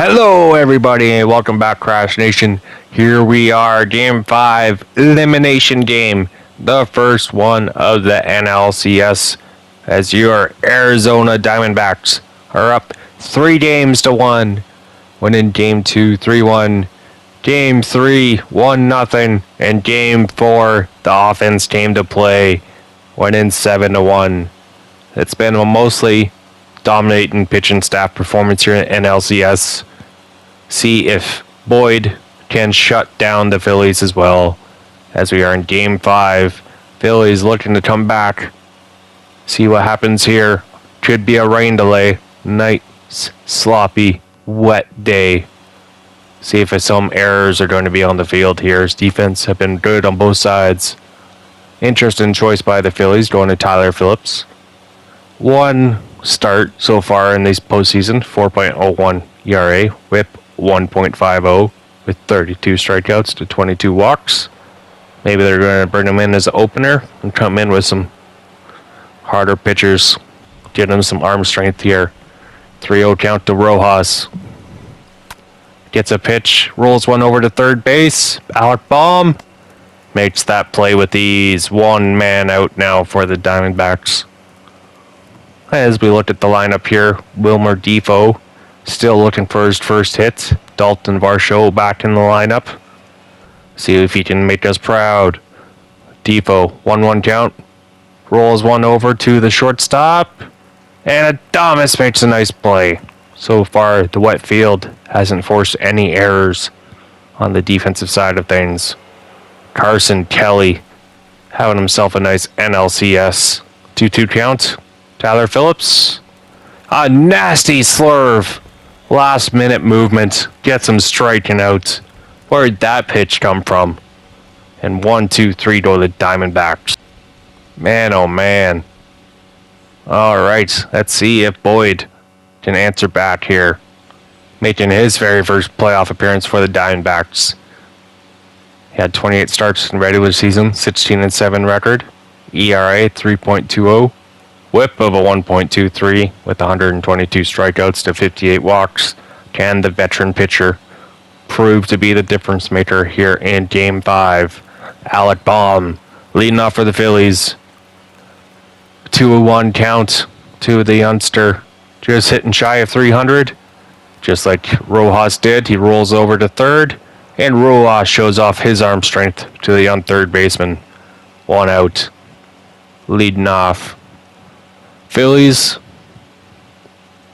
Hello everybody and welcome back, Crash Nation. Here we are, Game 5 elimination game, the first one of the NLCS, as your Arizona Diamondbacks are up 3 games to 1, winning Game 2 3-1, Game 3 1-0, and Game 4 the offense came to play, winning 7-1. It's been a mostly dominating pitching staff performance here in NLCS. See if Boyd can shut down the Phillies as well, as we are in Game 5. Phillies looking to come back. See what happens here. Could be a rain delay. Nice, sloppy, wet day. See if some errors are going to be on the field here. His defense have been good on both sides. Interesting choice by the Phillies, going to Tyler Phillips. One start so far in this postseason, 4.01 ERA, whip 1.50 with 32 strikeouts to 22 walks. Maybe they're going to bring him in as an opener and come in with some harder pitchers, get him some arm strength here. 3-0 count to Rojas. Gets a pitch, rolls one over to third base. Alec Baum makes that play with ease. One man out now for the Diamondbacks. As we look at the lineup here, Wilmer Defoe still looking for his first hit. Dalton Varsho back in the lineup. See if he can make us proud. Defoe, 1-1 count. Rolls one over to the shortstop. And Adames makes a nice play. So far, the wet field hasn't forced any errors on the defensive side of things. Carson Kelly having himself a nice NLCS 2-2 count. Tyler Phillips, a nasty slurve. Last minute movement, gets him striking out. Where'd that pitch come from? And 1-2-3 to the Diamondbacks. Man, oh man. Alright, let's see if Boyd can answer back here, making his very first playoff appearance for the Diamondbacks. He had 28 starts in regular season, 16-7 record, ERA 3.20. Whip of a 1.23 with 122 strikeouts to 58 walks. Can the veteran pitcher prove to be the difference maker here in Game 5? Alec Baum leading off for the Phillies. 2-1 count to the youngster. Just hitting shy of 300. Just like Rojas did, he rolls over to third. And Rojas shows off his arm strength to the young third baseman. 1 out. Leading off. Phillies,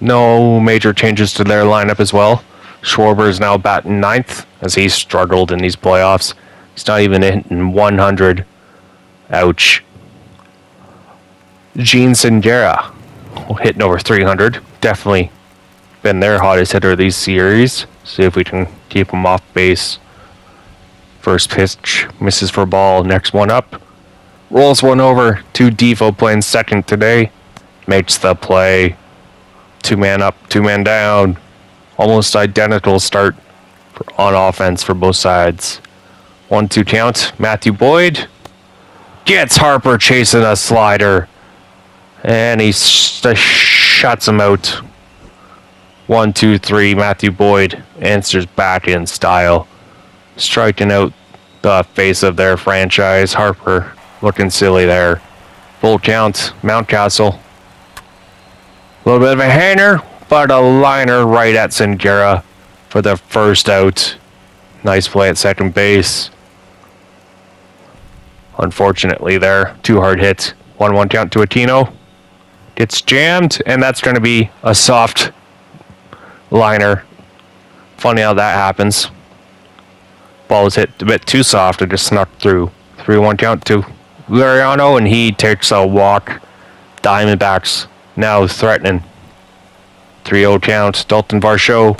no major changes to their lineup as well. Schwarber is now batting 9th as he's struggled in these playoffs. He's not even hitting 100. Ouch. Gene Singera hitting over 300. Definitely been their hottest hitter of these series. See if we can keep him off base. First pitch misses for ball. Next one up. Rolls one over to Defoe playing second today. Makes the play. 2-man up, 2-man down. Almost identical start on offense for both sides. 1-2 count. Matthew Boyd gets Harper chasing a slider. And he shuts him out. 1-2-3. Matthew Boyd answers back in style. Striking out the face of their franchise. Harper looking silly there. Full count. Mountcastle. A little bit of a hanger, but a liner right at Singera for the first out. Nice play at second base. Unfortunately there, too hard hit. 1-1 count to Aquino. Gets jammed, and that's going to be a soft liner. Funny how that happens. Ball was hit a bit too soft, it just snuck through. 3-1 count to Lariano, and he takes a walk. Diamondbacks now threatening. 3-0 count. Dalton Varsho.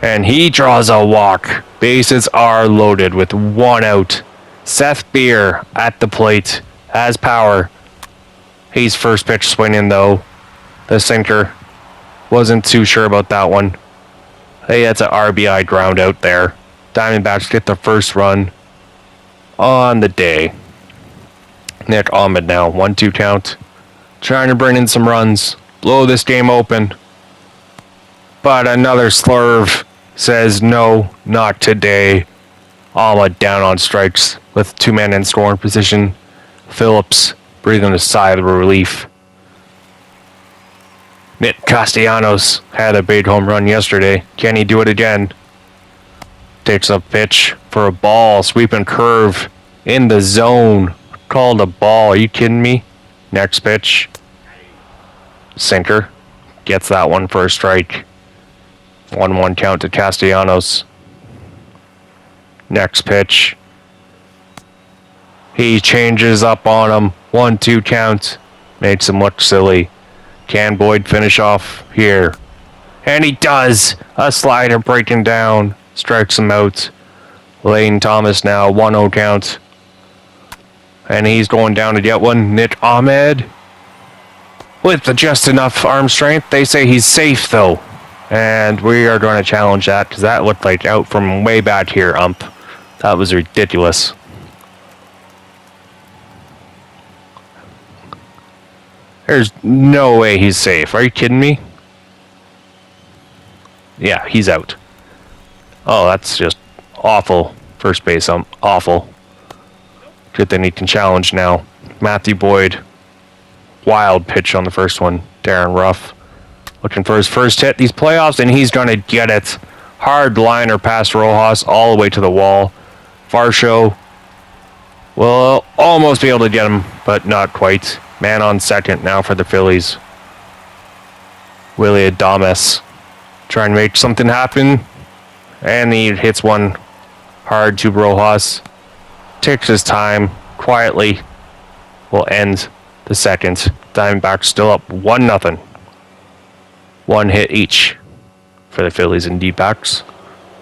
And he draws a walk. Bases are loaded with 1 out. Seth Beer at the plate. Has power. He's first pitch swinging though. The sinker. Wasn't too sure about that one. Hey, that's an RBI ground out there. Diamondbacks get the first run on the day. Nick Ahmed now. 1-2 count. Trying to bring in some runs. Blow this game open. But another slurve says no, not today. Alma down on strikes with 2 men in scoring position. Phillips breathing a sigh of relief. Nick Castellanos had a big home run yesterday. Can he do it again? Takes a pitch for a ball. Sweeping curve in the zone. Called a ball. Are you kidding me? Next pitch. Sinker. Gets that one for a strike. 1-1 count to Castellanos. Next pitch. He changes up on him. 1-2 count. Makes him look silly. Can Boyd finish off here? And he does! A slider breaking down. Strikes him out. Lane Thomas now. 1-0 count. And he's going down to get one. Nick Ahmed. With just enough arm strength. They say he's safe though. And we are going to challenge that because that looked like out from way back here, ump. That was ridiculous. There's no way he's safe. Are you kidding me? Yeah, he's out. Oh, that's just awful. First base, awful. Good thing he can challenge now. Matthew Boyd. Wild pitch on the first one. Darren Ruff. Looking for his first hit these playoffs, and he's going to get it. Hard liner past Rojas all the way to the wall. Varsho will almost be able to get him, but not quite. Man on second now for the Phillies. Willie Adames trying to make something happen. And he hits one hard to Rojas. Takes his time. Quietly will end the second. Diamondbacks still up 1-0. One hit each for the Phillies and D-backs.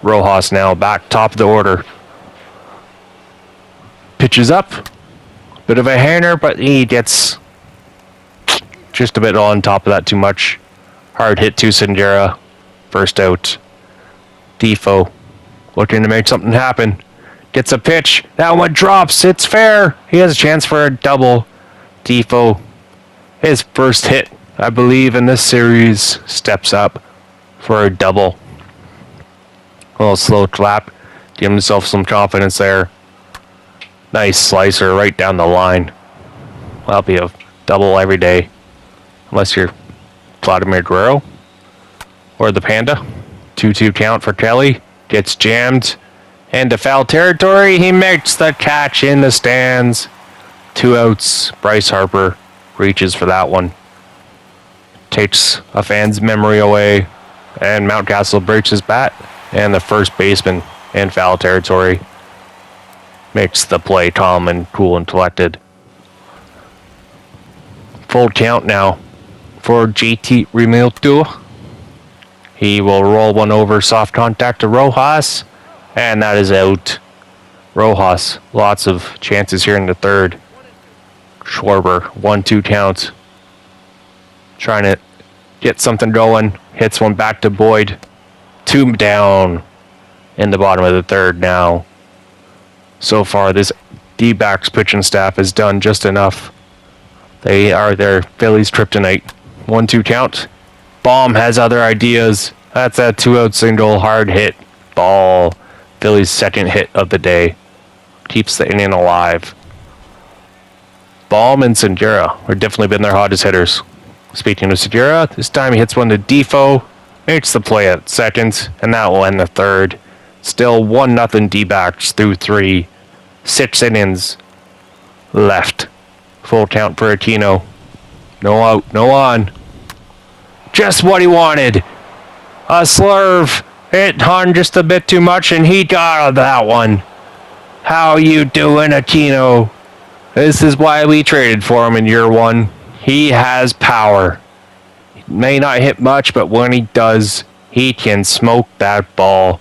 Rojas now back top of the order. Pitches up. Bit of a hanger, but he gets just a bit on top of that too much. Hard hit to Sindera. First out. Defoe looking to make something happen. Gets a pitch. That one drops. It's fair. He has a chance for a double. Defoe, his first hit, I believe, in this series, steps up for a double. A little slow clap. Give himself some confidence there. Nice slicer right down the line. That'll be a double every day. Unless you're Vladimir Guerrero or the Panda. 2-2 count for Kelly. Gets jammed into foul territory. He makes the catch in the stands. 2 outs. Bryce Harper reaches for that one. Takes a fan's memory away. And Mountcastle breaks his bat. And the first baseman in foul territory makes the play calm and cool and collected. Full count now for JT Realmuto. He will roll one over, soft contact to Rojas, and that is out. Rojas, lots of chances here in the third. Schwarber, 1-2 count. Trying to get something going. Hits one back to Boyd. 2 down in the bottom of the third now. So far, this D-backs pitching staff has done just enough. They are their Phillies kryptonite. 1-2 count. Baum has other ideas. That's a 2-out single, hard hit ball. Phillies' second hit of the day. Keeps the inning alive. Baum and Segura have definitely been their hottest hitters. Speaking of Segura, this time he hits one to Defoe. Makes the play at second, and that will end the third. Still 1-0 D-backs through 3. 6 innings left. Full count for Aquino. No out, no on. Just what he wanted. A slurve. It hung just a bit too much, and he got that one. How you doing, Aquino? This is why we traded for him in year 1. He has power. He may not hit much, but when he does, he can smoke that ball.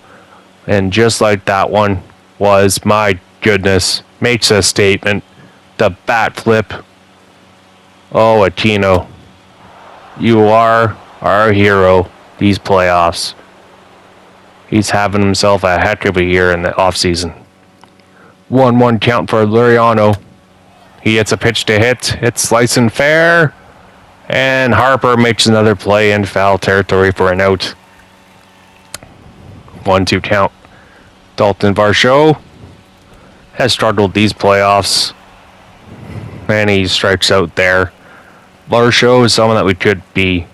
And just like that one was, my goodness, makes a statement. The bat flip. Oh, Aquino, you are our hero these playoffs. He's having himself a heck of a year in the offseason. 1-1 count for Liriano. He gets a pitch to hit. It's slicing fair. And Harper makes another play in foul territory for an out. 1-2 count. Dalton Varsho has struggled these playoffs, and he strikes out there. Varsho is someone that we could be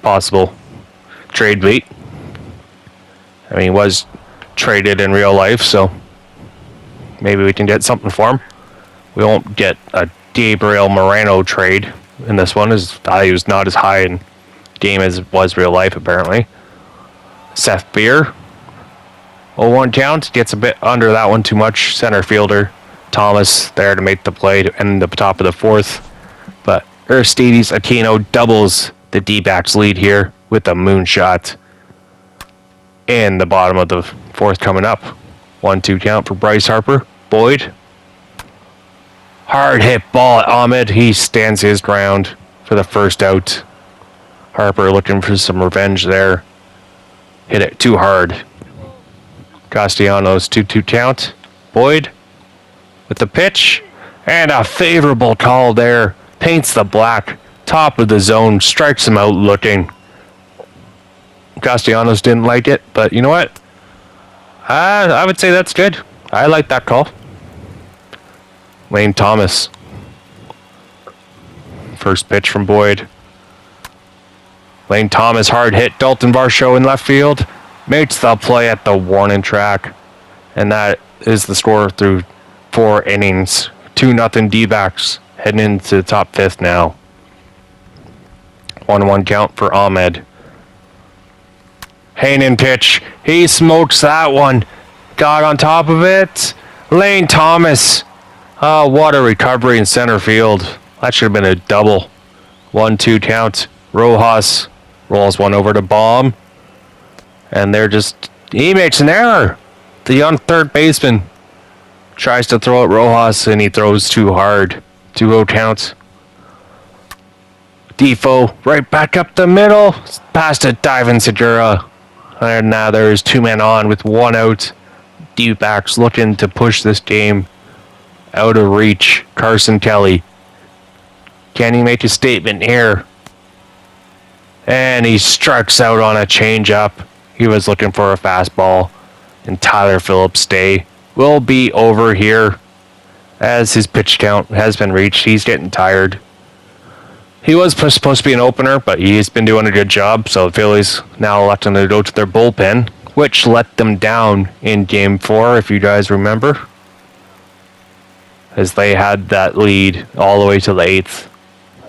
possible trade bait. I mean, he was traded in real life, so maybe we can get something for him. We won't get a Gabriel Moreno trade in this one. His value is not as high in game as it was real life, apparently. Seth Beer, 0-1 count, gets a bit under that one too much. Center fielder Thomas there to make the play to end the top of the fourth. But Aristides Aquino doubles the D-backs lead here with a moonshot in the bottom of the fourth coming up. 1-2 count for Bryce Harper. Boyd. Hard hit ball at Ahmed. He stands his ground for the first out. Harper looking for some revenge there. Hit it too hard. Castellanos 2-2 count. Boyd with the pitch. And a favorable call there. Paints the black. Top of the zone. Strikes him out looking. Castellanos didn't like it, but you know what? I would say that's good. I like that call. Lane Thomas. First pitch from Boyd. Lane Thomas, hard hit. Dalton Varsho in left field. Makes the play at the warning track. And that is the score through 4 innings. 2-0 D-backs. Heading into the top 5th now. 1-1 count for Ahmed. Hanen pitch. He smokes that one. Got on top of it. Lane Thomas. Oh, what a recovery in center field. That should have been a double. 1-2 count. Rojas rolls one over to Baum. And he makes an error. The young third baseman tries to throw at Rojas and he throws too hard. 2-0 count. Defoe right back up the middle. Past a diving Segura. And now there's 2 men on with 1 out. D-backs looking to push this game out of reach. Carson Kelly. Can he make a statement here? And he strikes out on a changeup. He was looking for a fastball. And Tyler Phillips' day will be over here as his pitch count has been reached. He's getting tired. He was supposed to be an opener, but he's been doing a good job. So the Phillies now electing to go to their bullpen, which let them down in Game 4, if you guys remember. As they had that lead all the way to the 8th.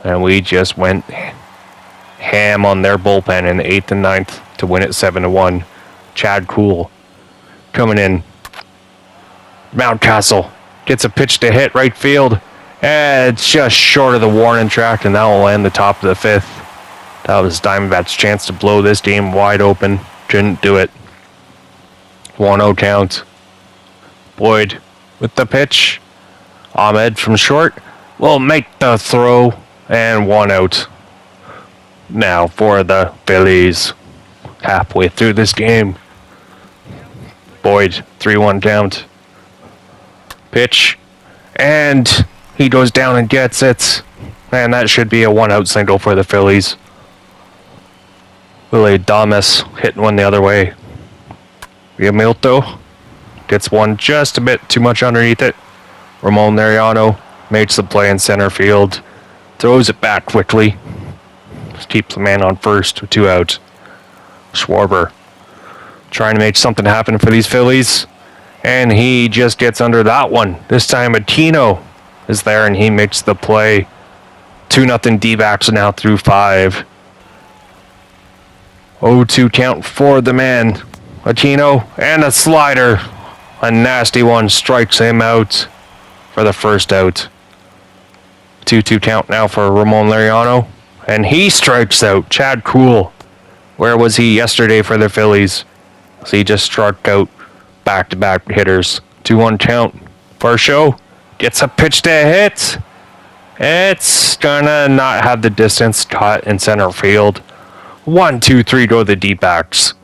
And we just went ham on their bullpen in the 8th and 9th to win it 7-1. Chad Kuhl coming in. Mountcastle gets a pitch to hit right field. And it's just short of the warning track, and that will end the top of the 5th. That was Diamondbacks' chance to blow this game wide open. Couldn't do it. 1-0 count. Boyd with the pitch. Ahmed from short will make the throw, and 1 out. Now for the Phillies. Halfway through this game. Boyd, 3-1 count. Pitch. And he goes down and gets it. And that should be a 1 out single for the Phillies. Willie Adames hitting one the other way. Riamilto gets one just a bit too much underneath it. Ramon Laureano makes the play in center field. Throws it back quickly. Keeps the man on first with 2 out. Schwarber trying to make something happen for these Phillies. And he just gets under that one. This time Aquino is there and he makes the play. 2-0 D-backs now through 5. 0-2 count for the man. Aquino and a slider. A nasty one strikes him out for the first out. 2-2 count now for Ramon Laureano. And he strikes out Chad Kuhl. Where was he yesterday for the Phillies? So he just struck out back-to-back hitters. 2-1 count. Varsho gets a pitch to hit. It's gonna not have the distance caught in center field. 1-2-3 go the D-backs.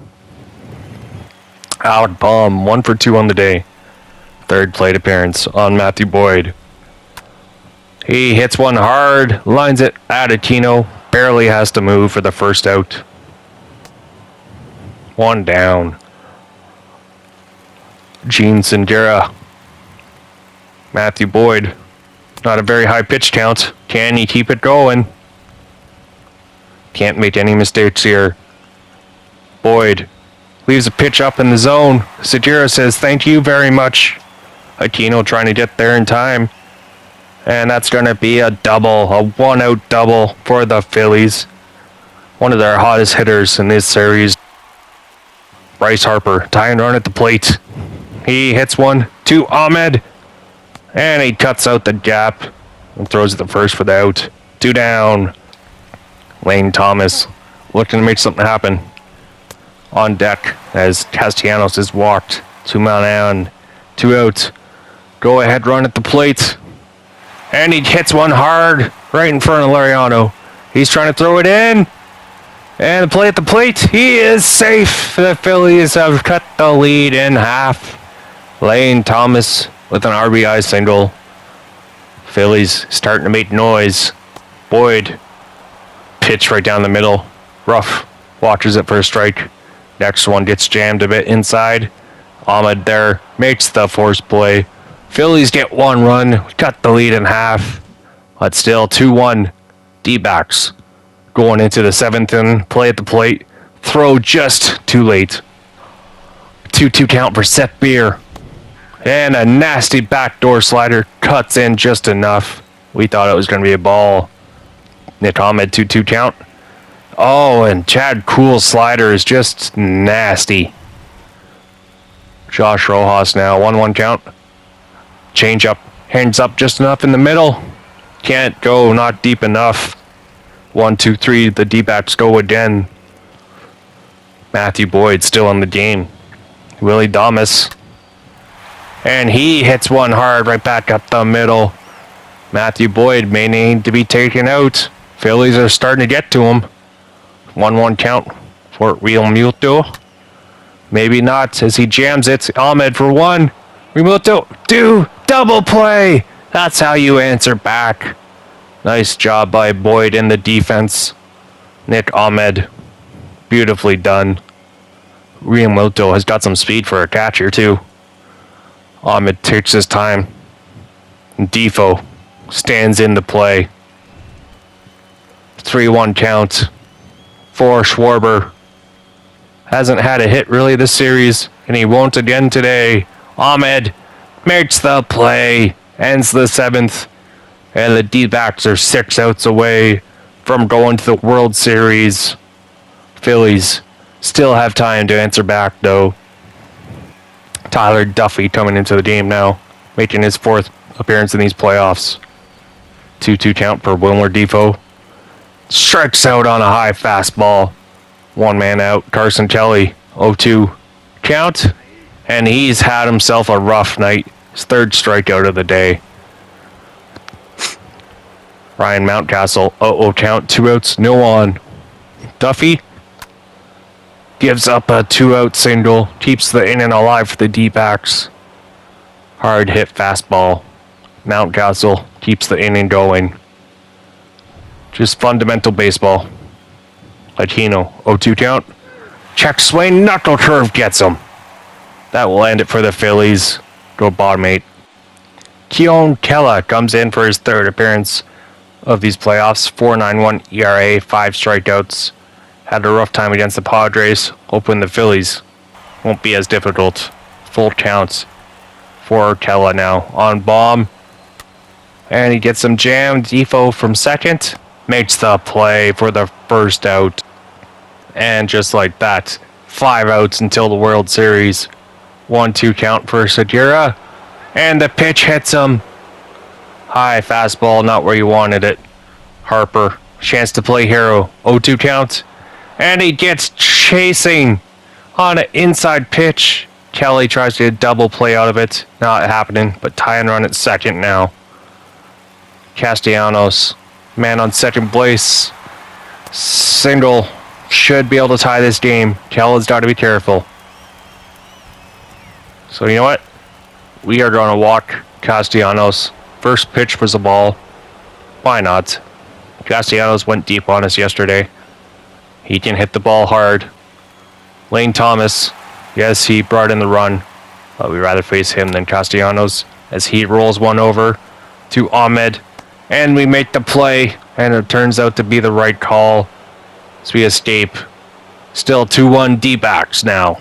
Alec Baum, 1 for 2 on the day. Third plate appearance on Matthew Boyd. He hits one hard, lines it at Aquino, barely has to move for the first out. 1 down. Gene Sindera. Matthew Boyd. Not a very high pitch count. Can he keep it going? Can't make any mistakes here. Boyd leaves a pitch up in the zone. Sindera says thank you very much. Aquino trying to get there in time. And that's going to be a double, a one-out double for the Phillies. One of their hottest hitters in this series. Bryce Harper, tying run at the plate. He hits one to Ahmed. And he cuts out the gap and throws it the first for the out. 2 down. Lane Thomas looking to make something happen. On deck as Castellanos is walked. 2 man down, 2 out. Go ahead run at the plate. And he hits one hard right in front of Laureano. He's trying to throw it in. And the play at the plate. He is safe. The Phillies have cut the lead in half. Lane Thomas with an RBI single. Phillies starting to make noise. Boyd. Pitch right down the middle. Ruff watches it for a strike. Next one gets jammed a bit inside. Ahmed there makes the force play. Phillies get 1 run, cut the lead in half, but still 2-1. D-backs going into the 7th inning, play at the plate, throw just too late. 2-2 count for Seth Beer. And a nasty backdoor slider cuts in just enough. We thought it was going to be a ball. Nick Ahmed 2-2 count. Oh, and Chad Kuhl's slider is just nasty. Josh Rojas now, 1-1 count. Change up, hands up just enough in the middle. Can't go, not deep enough. 1-2-3, the D-backs go again. Matthew Boyd still in the game. Willie Damas. And he hits one hard right back up the middle. Matthew Boyd may need to be taken out. Phillies are starting to get to him. 1-1 count for Real Muto. Maybe not as he jams it. Ahmed for 1. Remuto, double play. That's how you answer back. Nice job by Boyd in the defense. Nick Ahmed, beautifully done. Remuto has got some speed for a catcher too. Ahmed takes his time. Defoe stands in the play. 3-1 count for Schwarber. Hasn't had a hit really this series, and he won't again today. Ahmed makes the play, ends the 7th, and the D-backs are 6 outs away from going to the World Series. Phillies still have time to answer back, though. Tyler Duffy coming into the game now, making his 4th appearance in these playoffs. 2-2 count for Wilmer Defoe. Strikes out on a high fastball. 1 man out. Carson Kelly, 0-2 count. And he's had himself a rough night. His 3rd strikeout of the day. Ryan Mountcastle, 0-0 count. 2 outs, no on. Duffy gives up a 2-out single. Keeps the inning alive for the D-backs. Hard hit fastball. Mountcastle keeps the inning going. Just fundamental baseball. Aquino, 0-2 count. Check swing, knuckle curve gets him. That will end it for the Phillies. Go bottom 8. Keon Kela comes in for his 3rd appearance of these playoffs. 4.91 ERA, 5 strikeouts. Had a rough time against the Padres. Hoping the Phillies won't be as difficult. Full counts for Kela now. On bomb. And he gets some jam. Defoe from 2nd. Makes the play for the 1st out. And just like that, 5 outs until the World Series. 1-2 count for Segura. And the pitch hits him. High fastball, not where you wanted it. Harper, chance to play hero. 0-2 count. And he gets chasing on an inside pitch. Kelly tries to get a double play out of it. Not happening, but tie and run at 2nd now. Castellanos, man on 2nd base. Single. Should be able to tie this game. Kelly's got to be careful. So you know what? We are going to walk Castellanos. First pitch was a ball. Why not? Castellanos went deep on us yesterday. He can hit the ball hard. Lane Thomas, yes, he brought in the run. But we'd rather face him than Castellanos as he rolls one over to Ahmed. And we make the play, and it turns out to be the right call as we escape. Still 2-1 D-backs now.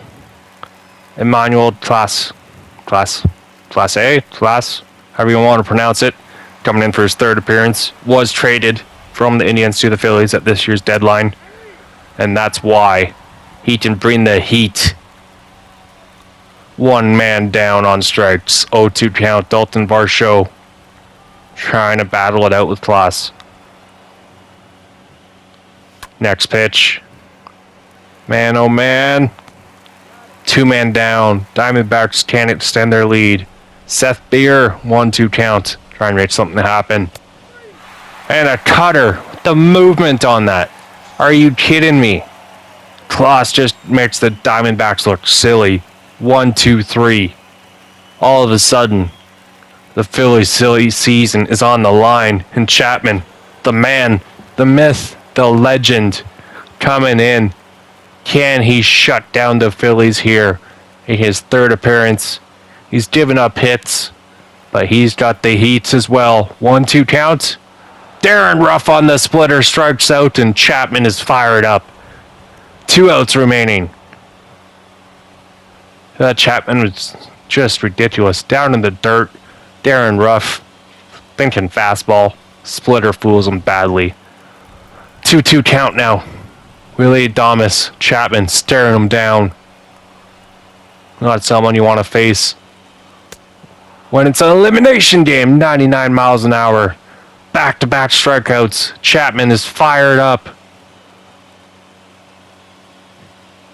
Emmanuel Class, however you want to pronounce it, coming in for his third appearance, was traded from the Indians to the Phillies at this year's deadline. And that's why he can bring the heat. One man down on strikes. 0-2 count. Dalton Varsho trying to battle it out with class. Next pitch. Man, oh man. 2-man down. Diamondbacks can't extend their lead. Seth Beer, 1-2 count. Try and make something happen. And a cutter. The movement on that. Are you kidding me? Klaus just makes the Diamondbacks look silly. 1-2-3. All of a sudden, the Phillies' silly season is on the line. And Chapman, the man, the myth, the legend, coming in. Can he shut down the Phillies here in his third appearance? He's given up hits, but he's got the heats as well. 1-2 count. Darren Ruff on the splitter strikes out, and Chapman is fired up. 2 outs remaining. That Chapman was just ridiculous. Down in the dirt. Darren Ruff thinking fastball. Splitter fools him badly. 2-2 count now. Willie Adames, Chapman staring him down. Not someone you want to face when it's an elimination game. 99 miles an hour. Back-to-back strikeouts. Chapman is fired up.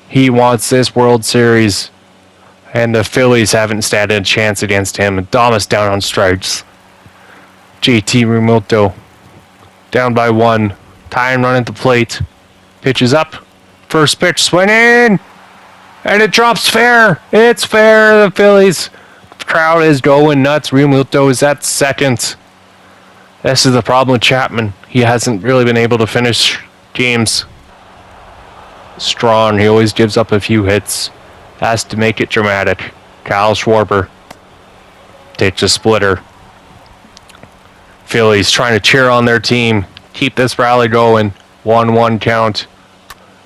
He wants this World Series. And the Phillies haven't standed a chance against him. Adames down on strikes. JT Realmuto down by 1. Tying run at the plate. Pitches up. First pitch swinging. And it drops fair. It's fair. The Phillies crowd is going nuts. Realmuto is at second. This is the problem with Chapman. He hasn't really been able to finish games strong. He always gives up a few hits. Has to make it dramatic. Kyle Schwarber takes a splitter. Phillies trying to cheer on their team. Keep this rally going. 1-1 count.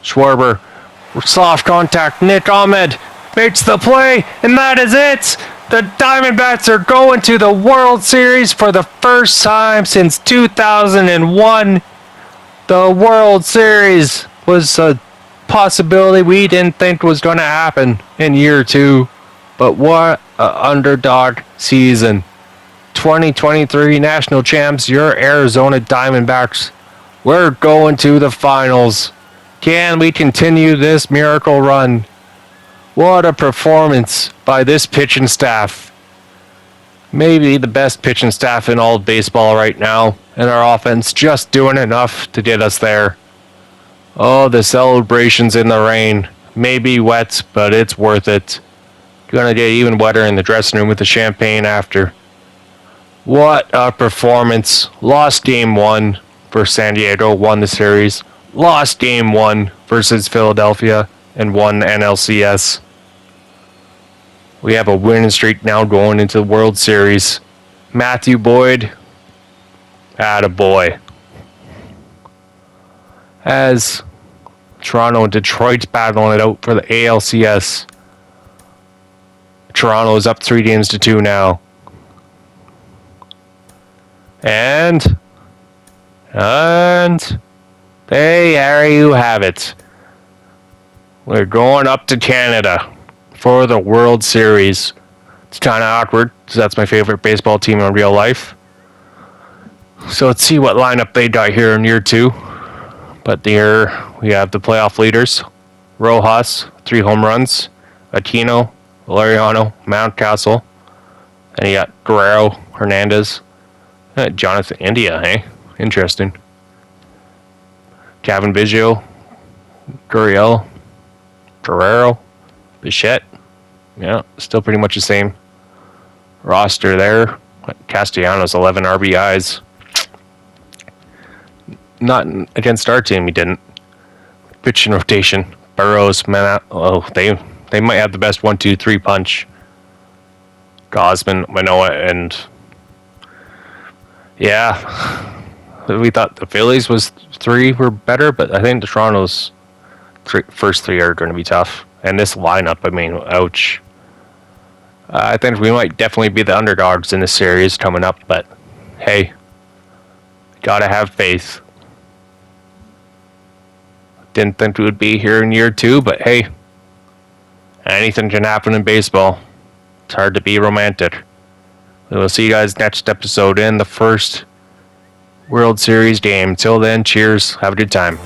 Schwarber, soft contact. Nick Ahmed makes the play, and that is it. The Diamondbacks are going to the World Series for the first time since 2001. The World Series was a possibility we didn't think was going to happen in year 2. But what an underdog season. 2023 national champs, your Arizona Diamondbacks. We're going to the finals. Can we continue this miracle run? What a performance by this pitching staff. Maybe the best pitching staff in all of baseball right now. And our offense just doing enough to get us there. Oh, the celebrations in the rain. May be wet, but it's worth it. Gonna get even wetter in the dressing room with the champagne after. What a performance. Lost game 1 for San Diego, won the series. Lost game 1 versus Philadelphia and won the NLCS. We have a winning streak now going into the World Series. Matthew Boyd, attaboy. As Toronto and Detroit's battling it out for the ALCS. Toronto is up 3-2 now. And there you have it. We're going up to Canada for the World Series. It's kind of awkward because that's my favorite baseball team in real life. So let's see what lineup they got here in year 2. But here we have the playoff leaders. Rojas, 3 home runs. Aquino, Valeriano, Mountcastle. And you got Guerrero, Hernandez. Jonathan India, hey? Interesting. Kevin Biggio, Gurriel, Guerrero, Bichette. Yeah, still pretty much the same roster there. Castellanos, 11 RBIs. Not against our team, he didn't. Pitch and rotation. Burrows, man, oh, they might have the best 1-2-3 punch. Gosman, Manoah, and yeah, we thought the Phillies was 3 were better, but I think the Toronto's first 3 are going to be tough. And this lineup, I mean, ouch. I think we might definitely be the underdogs in this series coming up, but hey, gotta have faith. Didn't think we would be here in year 2, but hey, anything can happen in baseball. It's hard to be romantic. We will see you guys next episode in the first World Series game. Till then, cheers. Have a good time.